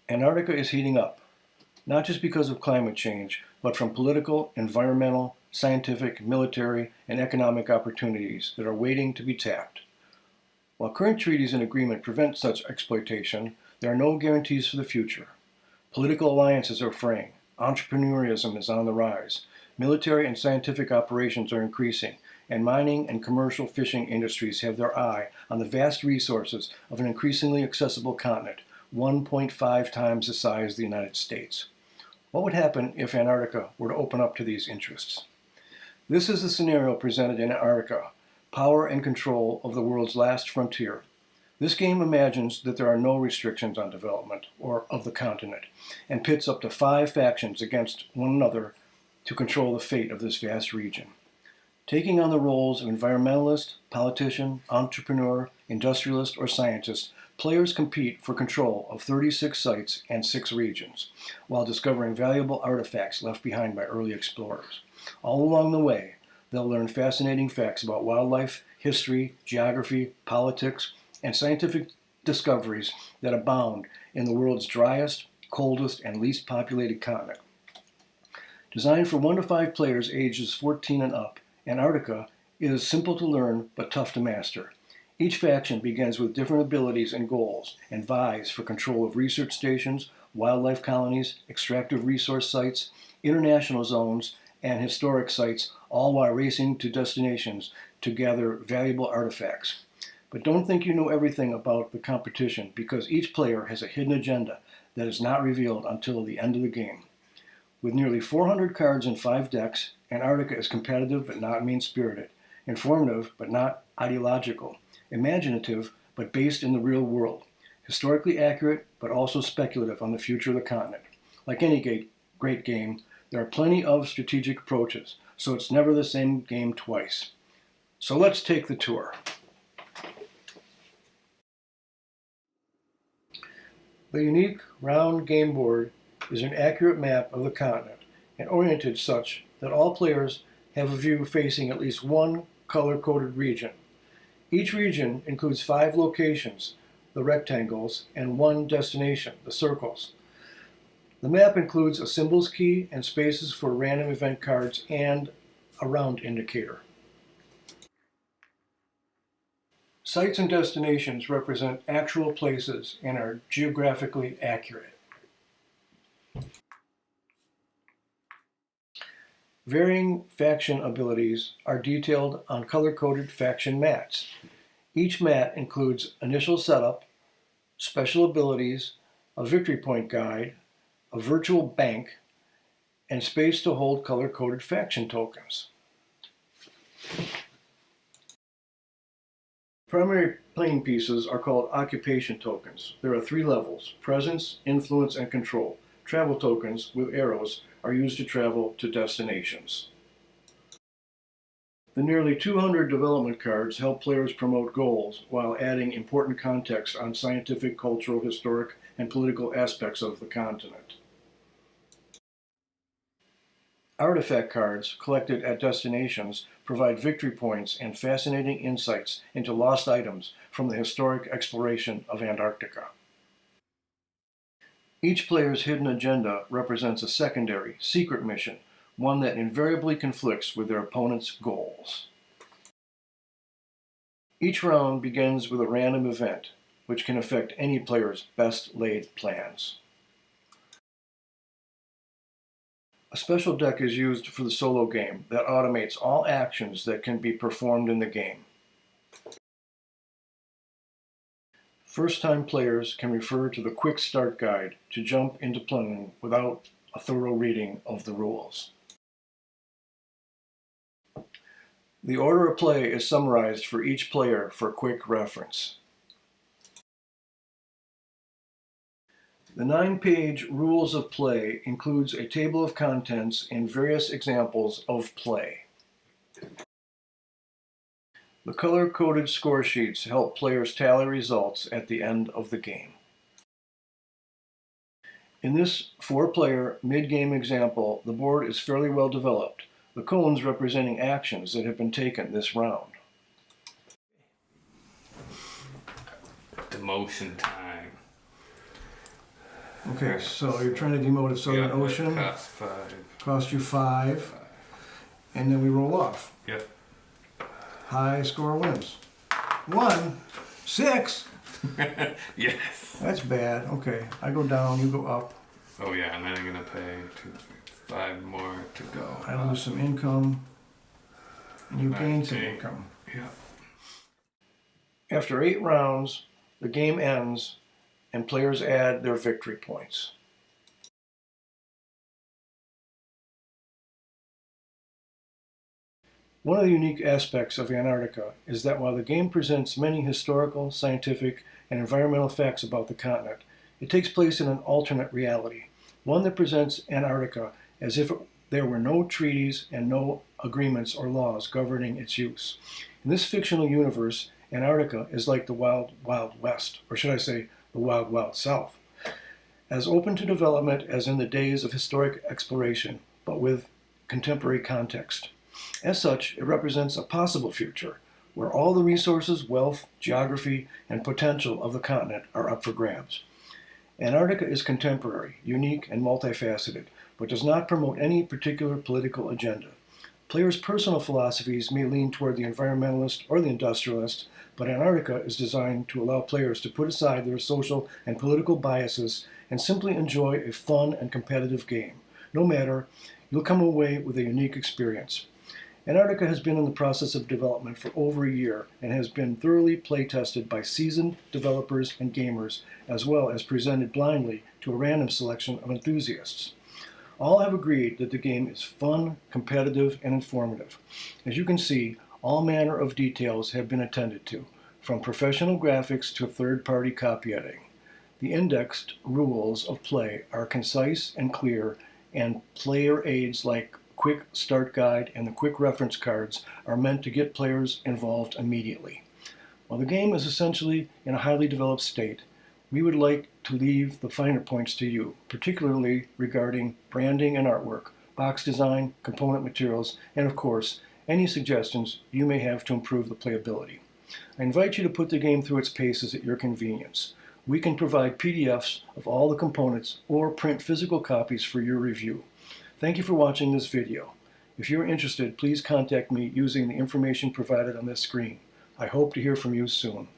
Antarctica is heating up, not just because of climate change, but from political, environmental, scientific, military, and economic opportunities that are waiting to be tapped. While current treaties and agreement prevent such exploitation, there are no guarantees for the future. Political alliances are fraying, entrepreneurism is on the rise, military and scientific operations are increasing, and mining and commercial fishing industries have their eye on the vast resources of an increasingly accessible continent, 1.5 times the size of the United States. What would happen if Antarctica were to open up to these interests? This is the scenario presented in Antarctica, power and control of the world's last frontier. This game imagines that there are no restrictions on development or of the continent, and pits up to 5 factions against one another to control the fate of this vast region. Taking on the roles of environmentalist, politician, entrepreneur, industrialist, or scientist, players compete for control of 36 sites and 6 regions, while discovering valuable artifacts left behind by early explorers. All along the way, they'll learn fascinating facts about wildlife, history, geography, politics, and scientific discoveries that abound in the world's driest, coldest, and least populated continent. Designed for 1 to 5 players ages 14 and up, Antarctica is simple to learn but tough to master. Each faction begins with different abilities and goals and vies for control of research stations, wildlife colonies, extractive resource sites, international zones, and historic sites, all while racing to destinations to gather valuable artifacts. But don't think you know everything about the competition, because each player has a hidden agenda that is not revealed until the end of the game. With nearly 400 cards and 5 decks, Antarctica is competitive but not mean-spirited, informative but not ideological, imaginative but based in the real world, historically accurate but also speculative on the future of the continent. Like any great game, there are plenty of strategic approaches, so it's never the same game twice. So let's take the tour. The unique round game board is an accurate map of the continent and oriented such that all players have a view facing at least one color-coded region. Each region includes 5 locations, the rectangles, and 1 destination, the circles. The map includes a symbols key and spaces for random event cards and a round indicator. Sites and destinations represent actual places and are geographically accurate. Varying faction abilities are detailed on color-coded faction mats. Each mat includes initial setup, special abilities, a victory point guide, a virtual bank, and space to hold color-coded faction tokens. Primary playing pieces are called occupation tokens. There are 3 levels: presence, influence, and control. Travel tokens with arrows are used to travel to destinations. The nearly 200 development cards help players promote goals while adding important context on scientific, cultural, historic, and political aspects of the continent. Artifact cards collected at destinations provide victory points and fascinating insights into lost items from the historic exploration of Antarctica. Each player's hidden agenda represents a secondary, secret mission, one that invariably conflicts with their opponent's goals. Each round begins with a random event, which can affect any player's best-laid plans. A special deck is used for the solo game that automates all actions that can be performed in the game. First-time players can refer to the Quick Start Guide to jump into playing without a thorough reading of the rules. The order of play is summarized for each player for quick reference. The 9-page Rules of Play includes a table of contents and various examples of play. The color-coded score sheets help players tally results at the end of the game. In this 4-player mid-game example, the board is fairly well developed, the cones representing actions that have been taken this round. Demotion time. Okay, so you're trying to demote a Southern Ocean. Cost 5. Cost you 5. And then we roll off. Yep. High score wins. 1, 6. Yes. That's bad. Okay, I go down, you go up. Oh yeah, and then I'm gonna pay 2, 3, 5 more to go. I lose some income, and you gain some 19. income. Yeah. After 8 rounds, the game ends, and players add their victory points. One of the unique aspects of Antarctica is that while the game presents many historical, scientific, and environmental facts about the continent, it takes place in an alternate reality, one that presents Antarctica as if there were no treaties and no agreements or laws governing its use. In this fictional universe, Antarctica is like the Wild Wild West, or should I say, the Wild Wild South, as open to development as in the days of historic exploration, but with contemporary context. As such, it represents a possible future where all the resources, wealth, geography, and potential of the continent are up for grabs. Antarctica is contemporary, unique, and multifaceted, but does not promote any particular political agenda. Players' personal philosophies may lean toward the environmentalist or the industrialist, but Antarctica is designed to allow players to put aside their social and political biases and simply enjoy a fun and competitive game. No matter, you'll come away with a unique experience. Antarctica has been in the process of development for over a year and has been thoroughly play-tested by seasoned developers and gamers, as well as presented blindly to a random selection of enthusiasts. All have agreed that the game is fun, competitive, and informative. As you can see, all manner of details have been attended to, from professional graphics to third-party copy editing. The indexed rules of play are concise and clear, and player aids like Quick Start Guide and the Quick Reference Cards are meant to get players involved immediately. While the game is essentially in a highly developed state, we would like to leave the finer points to you, particularly regarding branding and artwork, box design, component materials, and of course, any suggestions you may have to improve the playability. I invite you to put the game through its paces at your convenience. We can provide PDFs of all the components or print physical copies for your review. Thank you for watching this video. If you're interested, please contact me using the information provided on this screen. I hope to hear from you soon.